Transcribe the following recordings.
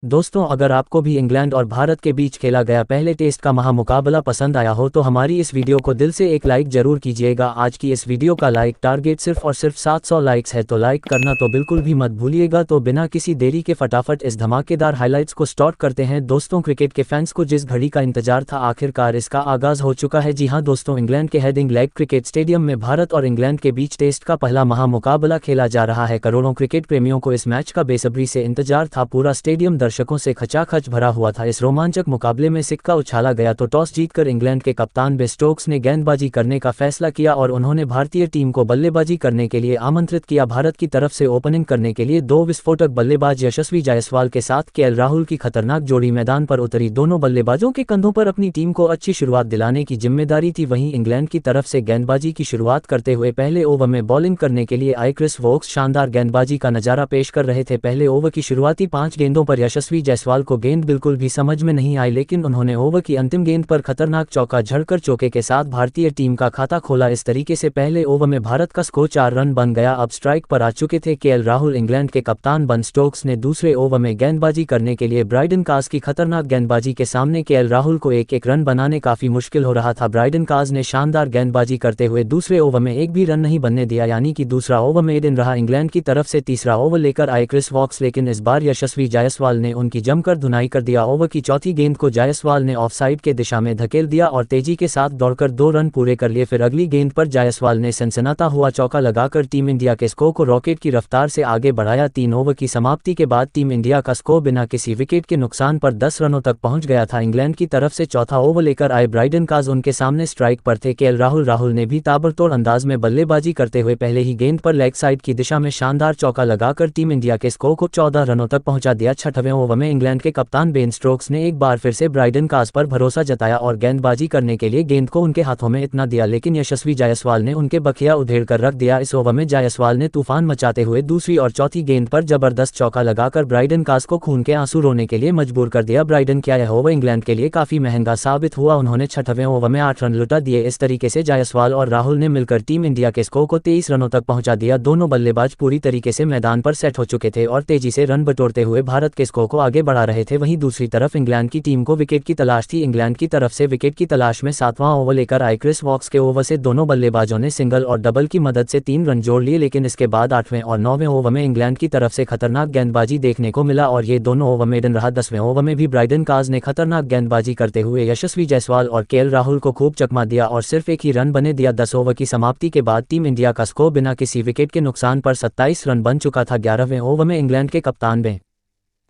दोस्तों, अगर आपको भी इंग्लैंड और भारत के बीच खेला गया पहले टेस्ट का महामुकाबला पसंद आया हो तो हमारी इस वीडियो को दिल से एक लाइक जरूर कीजिएगा। आज की इस वीडियो का लाइक टारगेट सिर्फ और सिर्फ 700 लाइक्स है, तो लाइक करना तो बिल्कुल भी मत भूलिएगा। तो बिना किसी देरी के फटाफट इस धमाकेदार हाइलाइट्स को स्टार्ट करते हैं। दोस्तों, क्रिकेट के फैंस को जिस घड़ी का इंतजार था, आखिरकार इसका आगाज हो चुका है। जी हाँ दोस्तों, इंग्लैंड के हेडिंग लेग क्रिकेट स्टेडियम में भारत और इंग्लैंड के बीच टेस्ट का पहला महामुकाबला खेला जा रहा है। करोड़ों क्रिकेट प्रेमियों को इस मैच का बेसब्री से इंतजार था। पूरा स्टेडियम दर्शकों से खचाखच भरा हुआ था। इस रोमांचक मुकाबले में सिक्का उछाला गया तो टॉस जीतकर इंग्लैंड के कप्तान बेन स्टोक्स ने गेंदबाजी करने का फैसला किया और उन्होंने भारतीय टीम को बल्लेबाजी करने के लिए आमंत्रित किया। भारत की तरफ से ओपनिंग करने के लिए दो विस्फोटक बल्लेबाज यशस्वी जायसवाल के साथ केएल राहुल की खतरनाक जोड़ी मैदान पर उतरी। दोनों बल्लेबाजों के कंधों पर अपनी टीम को अच्छी शुरुआत दिलाने की जिम्मेदारी थी। वहीं इंग्लैंड की तरफ से गेंदबाजी की शुरुआत करते हुए पहले ओवर में बॉलिंग करने के लिए आए क्रिस वोक्स शानदार गेंदबाजी का नजारा पेश कर रहे थे। पहले ओवर की शुरुआती 5 गेंदों पर यशस्वी जायसवाल को गेंद बिल्कुल भी समझ में नहीं आई, लेकिन उन्होंने ओवर की अंतिम गेंद पर खतरनाक चौका झड़कर चौके के साथ भारतीय टीम का खाता खोला। इस तरीके से पहले ओवर में भारत का स्कोर 4 रन बन गया। अब स्ट्राइक पर आ चुके थे केएल राहुल। इंग्लैंड के कप्तान बेन स्टोक्स ने दूसरे ओवर में गेंदबाजी करने के लिए ब्राइडन काज की खतरनाक गेंदबाजी के सामने केएल राहुल को एक रन बनाने काफी मुश्किल हो रहा था। ब्राइडन काज ने शानदार गेंदबाजी करते हुए दूसरे ओवर में एक भी रन नहीं बनने दिया, यानी कि दूसरा ओवर मेडन रहा इंग्लैंड की तरफ से। तीसरा ओवर लेकर आए क्रिस वोक्स, लेकिन इस बार यशस्वी जायसवाल ने उनकी जमकर धुनाई कर दिया। ओवर की चौथी गेंद को जायसवाल ने ऑफसाइड के दिशा में धकेल दिया और तेजी के साथ दौड़कर 2 रन पूरे कर लिए। फिर अगली गेंद पर जायसवाल ने सनसनाता हुआ चौका लगाकर टीम इंडिया के स्कोर को रॉकेट की रफ्तार से आगे बढ़ाया। 3 ओवर की समाप्ति के बाद टीम इंडिया का स्कोर बिना किसी विकेट के नुकसान पर 10 रनों तक पहुंच गया था। इंग्लैंड की तरफ से चौथा ओवर लेकर आए ब्राइडन काज उनके सामने स्ट्राइक पर थे। केएल राहुल ने भी ताबड़तोड़ अंदाज में बल्लेबाजी करते हुए पहले ही गेंद पर लेग साइड की दिशा में शानदार चौका लगाकर टीम इंडिया के स्कोर को 14 रनों तक पहुंचा दिया। 6वें ओवर में इंग्लैंड के कप्तान बेन स्टोक्स ने एक बार फिर से ब्राइडन काज पर भरोसा जताया और गेंदबाजी करने के लिए गेंद को उनके हाथों में इतना दिया, लेकिन यशस्वी जायसवाल ने उनके बखिया उधेड़कर रख दिया। इस ओवर में जायसवाल ने तूफान मचाते हुए दूसरी और चौथी गेंद पर जबरदस्त चौका लगाकर ब्राइडन काज को खून के आंसू रोने के लिए मजबूर कर दिया। ब्राइडन क्या यह ओवर इंग्लैंड के लिए काफी महंगा साबित हुआ। उन्होंने 6वें ओवर में 8 रन लुटा दिए। इस तरीके से जायसवाल और राहुल ने मिलकर टीम इंडिया के स्कोर को 23 रनों तक पहुंचा दिया। दोनों बल्लेबाज पूरी तरीके से मैदान पर सेट हो चुके थे और तेजी से रन बटोरते हुए भारत के स्कोर को आगे बढ़ा रहे थे। वहीं दूसरी तरफ इंग्लैंड की टीम को विकेट की तलाश थी। इंग्लैंड की तरफ से विकेट की तलाश में 7वां ओवर लेकर आए क्रिस वोक्स के ओवर से दोनों बल्लेबाजों ने सिंगल और डबल की मदद से 3 रन जोड़ लिए, लेकिन इसके बाद 8वें और 9वें ओवर में इंग्लैंड की तरफ से खतरनाक गेंदबाजी देखने को मिला और ये दोनों ओवर मेडन रहा। 10वें ओवर में भी ब्राइडन काज ने खतरनाक गेंदबाजी करते हुए यशस्वी जायसवाल और केएल राहुल को खूब चकमा दिया और सिर्फ एक ही रन बने दिया। 10 ओवर की समाप्ति के बाद टीम इंडिया का स्कोर बिना किसी विकेट के नुकसान पर 27 रन बन चुका था। 11वें ओवर में इंग्लैंड के कप्तान बेन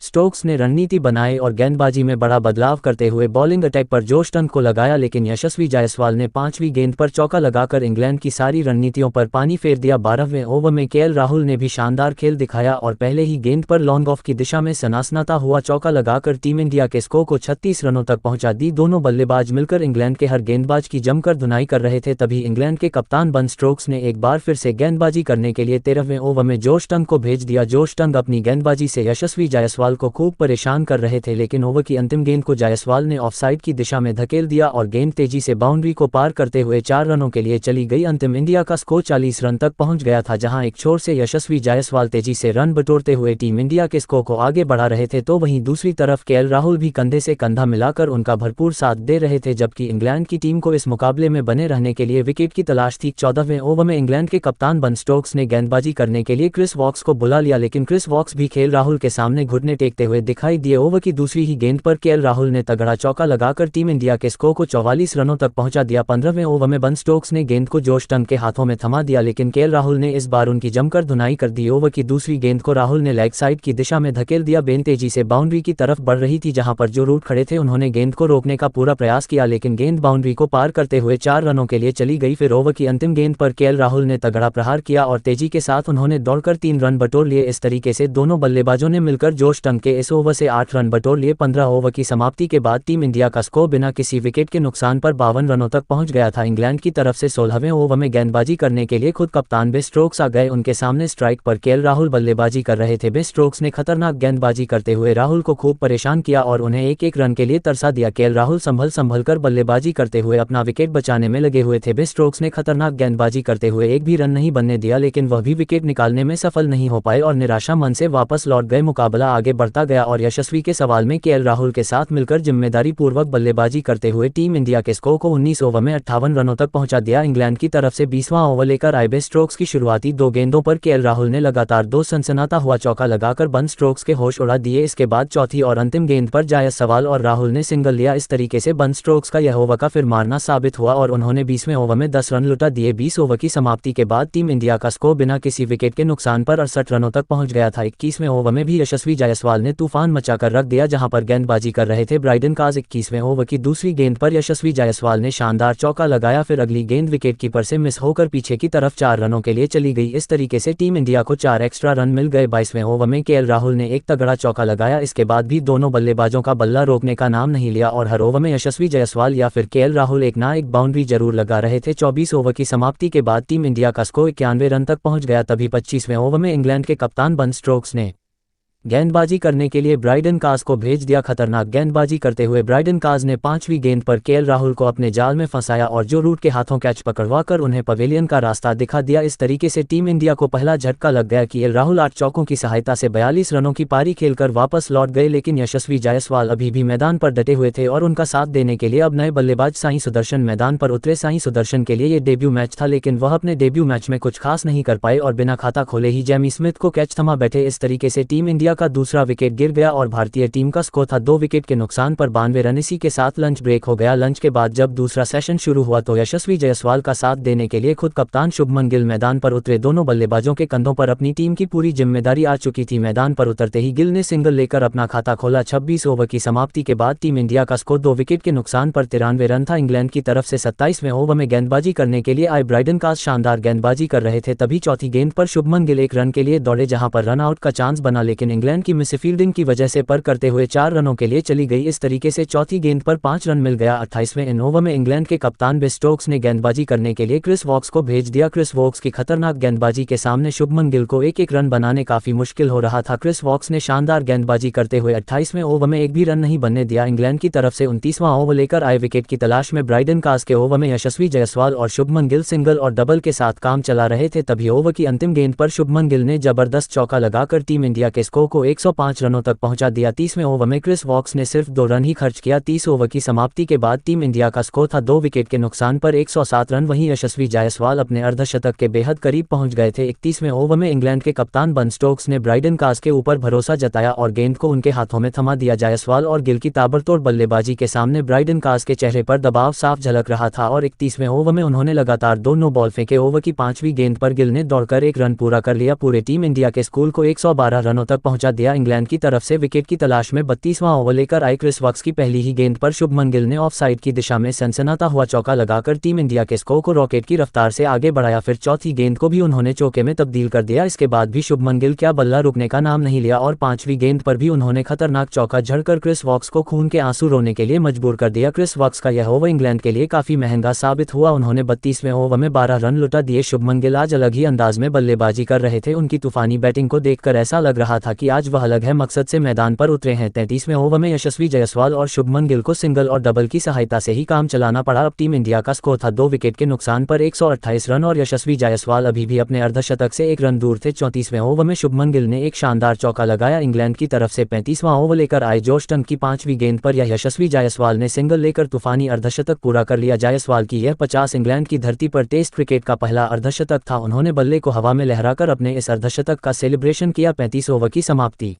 स्टोक्स ने रणनीति बनाई और गेंदबाजी में बड़ा बदलाव करते हुए बॉलिंग अटैक पर जोश टन को लगाया, लेकिन यशस्वी जायसवाल ने 5वीं गेंद पर चौका लगाकर इंग्लैंड की सारी रणनीतियों पर पानी फेर दिया। 12वें ओवर में केएल राहुल ने भी शानदार खेल दिखाया और पहले ही गेंद पर लॉन्ग ऑफ की दिशा में सनसनाता हुआ चौका लगाकर टीम इंडिया के स्कोर को 36 रनों तक पहुंचा दी। दोनों बल्लेबाज मिलकर इंग्लैंड के हर गेंदबाज की जमकर धुनाई कर रहे थे। तभी इंग्लैंड के कप्तान बेन स्टोक्स ने एक बार फिर से गेंदबाजी करने के लिए 13वें ओवर में जोश टन को भेज दिया। जोश टन अपनी गेंदबाजी से यशस्वी जायसवाल को खूब परेशान कर रहे थे, लेकिन ओवर की अंतिम गेंद को जायसवाल ने ऑफसाइड की दिशा में धकेल दिया और गेंद तेजी से बाउंड्री को पार करते हुए 4 रनों के लिए चली गई। अंतिम इंडिया का स्कोर 40 रन तक पहुंच गया था, जहां एक छोर से यशस्वी जायसवाल तेजी से रन बटोरते हुए टीम इंडिया के स्कोर को आगे बढ़ा रहे थे, तो वहीं दूसरी तरफ केएल राहुल भी कंधे से कंधा मिलाकर उनका भरपूर साथ दे रहे थे। जबकि इंग्लैंड की टीम को इस मुकाबले में बने रहने के लिए विकेट की तलाश थी। 14वें ओवर में इंग्लैंड के कप्तान बेन स्टोक्स ने गेंदबाजी करने के लिए क्रिस वोक्स को बुला लिया, लेकिन क्रिस वोक्स भी केएल राहुल के सामने घुटने टेकते हुए दिखाई दिए। ओवर की दूसरी ही गेंद पर केएल राहुल ने तगड़ा चौका लगाकर टीम इंडिया के स्कोर को 44 रनों तक पहुंचा दिया। 15वें ओवर में बेन स्टोक्स ने गेंद को जोश टन के हाथों में थमा दिया, लेकिन केएल राहुल ने इस बार उनकी जमकर धुनाई कर दी। ओवर की दूसरी गेंद को राहुल ने लेग साइड की दिशा में धकेल दिया। गेंद तेजी से बाउंड्री की तरफ बढ़ रही थी, जहां पर जो रूट खड़े थे उन्होंने गेंद को रोकने का पूरा प्रयास किया, लेकिन गेंद बाउंड्री को पार करते हुए 4 रनों के लिए चली गई। फिर ओवर की अंतिम गेंद पर केएल राहुल ने तगड़ा प्रहार किया और तेजी के साथ उन्होंने दौड़कर 3 रन बटोर लिए। इस तरीके से दोनों बल्लेबाजों ने मिलकर जोश टन के इस ओवर से 8 रन बटोर लिए। 15 ओवर की समाप्ति के बाद टीम इंडिया का स्कोर बिना किसी विकेट के नुकसान पर 52 रनों तक पहुंच गया था। इंग्लैंड की तरफ से 16वें ओवर में गेंदबाजी करने के लिए खुद कप्तान बेन स्टोक्स आ गए। उनके सामने स्ट्राइक पर केएल राहुल बल्लेबाजी कर रहे थे। बेन स्टोक्स ने खतरनाक गेंदबाजी करते हुए राहुल को खूब परेशान किया और उन्हें एक रन के लिए तरसा दिया। केएल राहुल संभल कर बल्लेबाजी करते हुए अपना विकेट बचाने में लगे हुए थे। बेन स्टोक्स ने खतरनाक गेंदबाजी करते हुए एक भी रन नहीं बनने दिया, लेकिन वह भी विकेट निकालने में सफल नहीं हो पाए और निराशा मन से वापस लौट गए। मुकाबला आगे बढ़ता गया और यशस्वी के सवाल में केएल राहुल के साथ मिलकर जिम्मेदारी पूर्वक बल्लेबाजी करते हुए टीम इंडिया के स्कोर को 19 ओवर में 58 रनों तक पहुंचा दिया। इंग्लैंड की तरफ से 20वां ओवर लेकर आए बेन स्टोक्स की शुरुआती 2 गेंदों पर केएल राहुल ने लगातार 2 सनसनाता हुआ चौका लगाकर बेन स्टोक्स के होश उड़ा दिए। इसके बाद चौथी और अंतिम गेंद पर जायज सवाल और राहुल ने सिंगल लिया। इस तरीके से बेन स्टोक्स का यह ओवर का फिर मारना साबित हुआ और उन्होंने 20वें ओवर में 10 रन लुटा दिए। 20 ओवर की समाप्ति के बाद टीम इंडिया का स्कोर बिना किसी विकेट के नुकसान पर 68 रनों तक पहुंच गया था। 21वें ओवर में भी यशस्वी जायसवाल ने तूफान मचाकर रख दिया, जहां पर गेंदबाजी कर रहे थे ब्राइडन काज। 21वें ओवर की दूसरी गेंद पर यशस्वी जायसवाल ने शानदार चौका लगाया, फिर अगली गेंद विकेटकीपर से मिस होकर पीछे की तरफ 4 रनों के लिए चली गई। इस तरीके से टीम इंडिया को 4 एक्स्ट्रा रन मिल गए। 22वें ओवर में केएल राहुल ने एक तगड़ा चौका लगाया। इसके बाद भी दोनों बल्लेबाजों का बल्ला रोकने का नाम नहीं लिया और हर ओवर में यशस्वी जायसवाल या फिर केएल राहुल एक ना एक बाउंड्री जरूर लगा रहे थे। 24 ओवर की समाप्ति के बाद टीम इंडिया का स्कोर 91 रन तक पहुंच गया। तभी 25वें ओवर में इंग्लैंड के कप्तान बेन स्टोक्स ने गेंदबाजी करने के लिए ब्राइडन काज को भेज दिया। खतरनाक गेंदबाजी करते हुए ब्राइडन काज ने 5वीं गेंद पर केएल राहुल को अपने जाल में फंसाया और जो रूट के हाथों कैच पकड़वाकर उन्हें पवेलियन का रास्ता दिखा दिया। इस तरीके से टीम इंडिया को पहला झटका लग गया। केएल राहुल 8 चौकों की सहायता से 42 रनों की पारी खेलकर वापस लौट गए, लेकिन यशस्वी जायसवाल अभी भी मैदान पर डटे हुए थे और उनका साथ देने के लिए अब नए बल्लेबाज साई सुदर्शन मैदान पर उतरे। साई सुदर्शन के लिए ये डेब्यू मैच था, लेकिन वह अपने डेब्यू मैच में कुछ खास नहीं कर पाए और बिना खाता खोले ही जेमी स्मिथ को कैच थमा बैठे। इस तरीके से टीम इंडिया का दूसरा विकेट गिर गया और भारतीय टीम का स्कोर था 2 विकेट के नुकसान पर 92 रन। इसी के साथ लंच ब्रेक हो गया। लंच के बाद जब दूसरा सेशन शुरू हुआ तो यशस्वी जायसवाल का साथ देने के लिए खुद कप्तान शुभमन गिल मैदान पर उतरे। दोनों बल्लेबाजों के कंधों पर अपनी टीम की पूरी जिम्मेदारी आ चुकी थी। मैदान पर उतरते ही गिल ने सिंगल लेकर अपना खाता खोला। 26 ओवर की समाप्ति के बाद टीम इंडिया का स्कोर 2 विकेट के नुकसान पर 93 रन था। इंग्लैंड की तरफ से 27वें ओवर में गेंदबाजी करने के लिए आए ब्राइडन काज शानदार गेंदबाजी कर रहे थे। तभी चौथी गेंद पर शुभमन गिल 1 रन के लिए दौड़े, जहां पर रन आउट का चांस बना, लेकिन इंग्लैंड की मिसफील्डिंग की वजह से पर करते हुए 4 रनों के लिए चली गई। इस तरीके से चौथी गेंद पर 5 रन मिल गया। 28वें ओवर में इंग्लैंड के कप्तान बेन स्टोक्स ने गेंदबाजी करने के लिए क्रिस वॉक्स को भेज दिया। क्रिस वॉक्स की खतरनाक गेंदबाजी के सामने शुभमन गिल को एक रन बनाने काफी मुश्किल हो रहा था। क्रिस वॉक्स ने शानदार गेंदबाजी करते हुए 28वें ओवर में एक भी रन नहीं बनने दिया। इंग्लैंड की तरफ से 29वां ओवर लेकर आए विकेट की तलाश में ब्राइडन काज के ओवर में यशस्वी जायसवाल और शुभमन गिल सिंगल और डबल के साथ काम चला रहे थे। तभी ओवर की अंतिम गेंद पर शुभमन गिल ने जबरदस्त चौका लगाकर टीम इंडिया के स्कोर को 105 रनों तक पहुंचा दिया। 30वें ओवर में क्रिस वॉक्स ने सिर्फ 2 रन ही खर्च किया। 30 ओवर की समाप्ति के बाद टीम इंडिया का स्कोर था 2 विकेट के नुकसान पर 107 रन। वहीं यशस्वी जायसवाल अपने अर्धशतक के बेहद करीब पहुंच गए थे। 31वें ओवर में इंग्लैंड के कप्तान बेन स्टोक्स ने ब्राइडन काज के ऊपर भरोसा जताया और गेंद को उनके हाथों में थमा दिया। जायसवाल और गिल की ताबड़तोड़ बल्लेबाजी के सामने ब्राइडन काज के चेहरे पर दबाव साफ झलक रहा था और 31वें ओवर में उन्होंने लगातार 2 नो बॉल फेंके। ओवर की 5वीं गेंद पर गिल ने दौड़कर 1 रन पूरा कर लिया। पूरे टीम इंडिया के स्कोर को 112 रनों तक पहुंचा दिया। इंग्लैंड की तरफ से विकेट की तलाश में 32वां ओवर लेकर आए क्रिस वॉक्स की पहली ही गेंद पर शुभमन गिल ने ऑफ साइड की दिशा में सनसनाता हुआ चौका लगाकर टीम इंडिया के स्कोर को रॉकेट की रफ्तार से आगे बढ़ाया। फिर चौथी गेंद को भी उन्होंने चौके में तब्दील कर दिया। इसके बाद भी शुभमन गिल क्या बल्ला रुकने का नाम नहीं लिया और 5वीं गेंद पर भी उन्होंने खतरनाक चौका झड़कर क्रिस वॉक्स को खून के आंसू रोने के लिए मजबूर कर दिया। क्रिस वॉक्स का यह ओवर इंग्लैंड के लिए काफी महंगा साबित हुआ। उन्होंने 32वें ओवर में 12 रन लुटा दिए। शुभमन गिल आज अलग ही अंदाज में बल्लेबाजी कर रहे थे। उनकी तूफानी बैटिंग को देखकर ऐसा लग रहा था कि आज वह अलग है मकसद से मैदान पर उतरे हैं। 33वें ओवर में यशस्वी जायसवाल और शुभमन गिल को सिंगल और डबल की सहायता से ही काम चलाना पड़ा। अब टीम इंडिया का स्कोर था 2 विकेट के नुकसान पर 128 रन और यशस्वी जायसवाल अभी भी अपने अर्धशतक से 1 रन दूर थे। 34वें ओवर में शुभमन गिल ने एक शानदार चौका लगाया। इंग्लैंड की तरफ से 35वां ओवर लेकर आए जॉश टन की 5वीं गेंद पर यह यशस्वी जायसवाल ने सिंगल लेकर तूफानी अर्धशतक पूरा कर लिया। जायसवाल की यह 50 इंग्लैंड की धरती पर टेस्ट क्रिकेट का पहला अर्धशतक था। उन्होंने बल्ले को हवा में लहराकर अपने इस अर्धशतक का सेलिब्रेशन किया। 35 ओवर की समाप्ति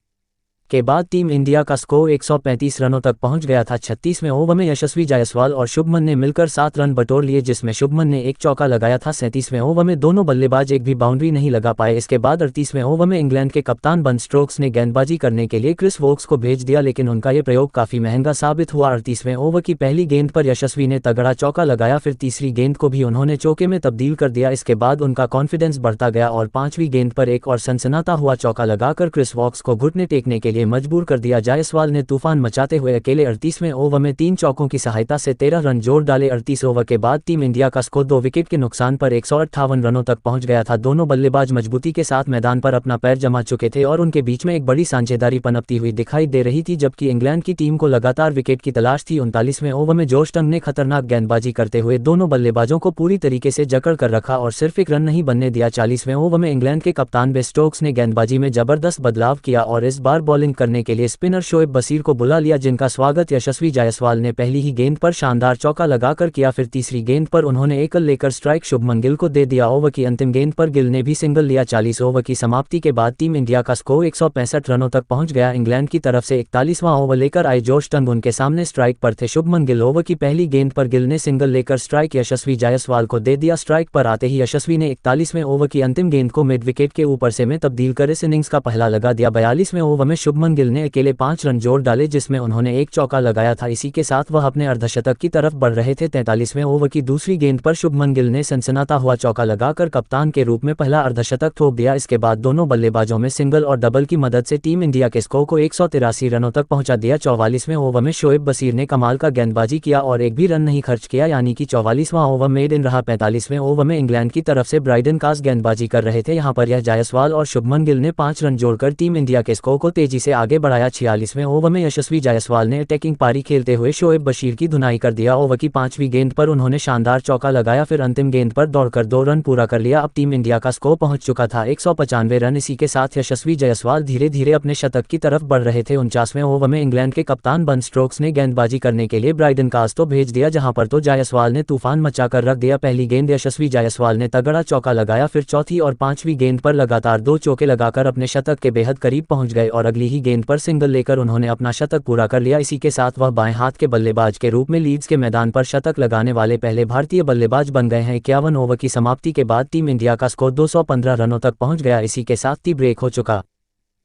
के बाद टीम इंडिया का स्कोर 135 रनों तक पहुंच गया था। 36वें ओवर में यशस्वी जायसवाल और शुभमन ने मिलकर 7 रन बटोर लिए, जिसमें शुभमन ने एक चौका लगाया था। 37वें ओवर में दोनों बल्लेबाज एक भी बाउंड्री नहीं लगा पाए। इसके बाद 38वें ओवर में इंग्लैंड के कप्तान बेन स्टोक्स ने गेंदबाजी करने के लिए क्रिस वॉक्स को भेज दिया, लेकिन उनका यह प्रयोग काफी महंगा साबित हुआ। 38वें ओवर की पहली गेंद पर यशस्वी ने तगड़ा चौका लगाया, फिर तीसरी गेंद को भी उन्होंने चौके में तब्दील कर दिया। इसके बाद उनका कॉन्फिडेंस बढ़ता गया और 5वीं गेंद पर एक और सनसनाता हुआ चौका लगाकर क्रिस वॉक्स को घुटने टेकने के लिए मजबूर कर दिया। जायसवाल ने तूफान मचाते हुए अकेले 38वें ओवर में 3 चौकों की सहायता से 13 रन जोड़ डाले। 38 ओवर के बाद टीम इंडिया का स्कोर 2 विकेट के नुकसान पर 158 रनों तक पहुंच गया था। दोनों बल्लेबाज मजबूती के साथ मैदान पर अपना पैर जमा चुके थे और उनके बीच में एक बड़ी साझेदारी पनपती हुई दिखाई दे रही थी, जबकि इंग्लैंड की टीम को लगातार विकेट की तलाश थी। 39वें ओवर में जॉश टन ने खतरनाक गेंदबाजी करते हुए दोनों बल्लेबाजों को पूरी तरीके से जकड़ कर रखा और सिर्फ 1 रन नहीं बनने दिया। 40वें ओवर में इंग्लैंड के कप्तान बेन स्टोक्स ने गेंदबाजी में जबरदस्त बदलाव किया और इस बार बॉलिंग बॉलिंग करने के लिए स्पिनर शोएब बशीर को बुला लिया, जिनका स्वागत यशस्वी जायसवाल ने पहली ही गेंद पर शानदार चौका लगाकर किया। फिर तीसरी गेंद पर उन्होंने एकल लेकर स्ट्राइक शुभमन गिल को दे दिया। ओवर की अंतिम गेंद पर गिल ने भी सिंगल लिया। 40 ओवर की समाप्ति के बाद टीम इंडिया का स्कोर 165 रनों तक पहुंच गया। इंग्लैंड की तरफ से 41वां ओवर लेकर आए जोश टंग उनके सामने स्ट्राइक पर थे। शुभमन गिल ओवर की पहली गेंद पर गिल ने सिंगल लेकर स्ट्राइक यशस्वी जायसवाल को दे दिया। स्ट्राइक पर आते ही यशस्वी ने 41वें ओवर की अंतिम गेंद को मिड विकेट के ऊपर से में तब्दील कर इस इनिंग्स का पहला लगा दिया। 42वें ओवर में शुभमन गिल ने अकेले 5 रन जोड़ डाले, जिसमें उन्होंने एक चौका लगाया था। इसी के साथ वह अपने अर्धशतक की तरफ बढ़ रहे थे। 43वें ओवर की दूसरी गेंद पर शुभमन गिल ने सनसनाता हुआ चौका लगाकर कप्तान के रूप में पहला अर्धशतक ठोक दिया। इसके बाद दोनों बल्लेबाजों में सिंगल और डबल की मदद से टीम इंडिया के स्कोर को 183 रनों तक पहुंचा दिया। 44वें ओवर में शोएब बशीर ने कमाल का गेंदबाजी किया और एक भी रन नहीं खर्च किया, यानी कि 44वां ओवर मेड इन रहा। 45वें ओवर में इंग्लैंड की तरफ से ब्राइडन कास गेंदबाजी कर रहे थे। यहां पर यह जायसवाल और शुभमन गिल ने 5 रन जोड़कर टीम इंडिया के स्कोर को तेजी से आगे बढ़ाया। 46वें ओवर में यशस्वी जायसवाल ने अटैकिंग पारी खेलते हुए शोएब बशीर की धुनाई कर दिया। ओवर की 5वीं गेंद पर उन्होंने शानदार चौका लगाया, फिर अंतिम गेंद पर दौड़कर 2 रन पूरा कर लिया। अब टीम इंडिया का स्कोर पहुंच चुका था 195 रन। इसी के साथ यशस्वी जायसवाल धीरे धीरे अपने शतक की तरफ बढ़ रहे थे। 49वें ओवर में इंग्लैंड के कप्तान बन स्टोक्स ने गेंदबाजी करने के लिए ब्राइडन कास को भेज दिया, जहां पर तो जायसवाल ने तूफान मचाकर रख दिया। पहली गेंद यशस्वी जायसवाल ने तगड़ा चौका लगाया, फिर चौथी और 5वीं गेंद पर लगातार 2 चौके लगाकर अपने शतक के बेहद करीब पहुंच गए और अगली ही गेंद पर सिंगल लेकर उन्होंने अपना शतक पूरा कर लिया। इसी के साथ वह बाएं हाथ के बल्लेबाज के रूप में लीड्स के मैदान पर शतक लगाने वाले पहले भारतीय बल्लेबाज बन गए हैं। 51 ओवर की समाप्ति के बाद टीम इंडिया का स्कोर 215 रनों तक पहुंच गया। इसी के साथ टी ब्रेक हो चुका।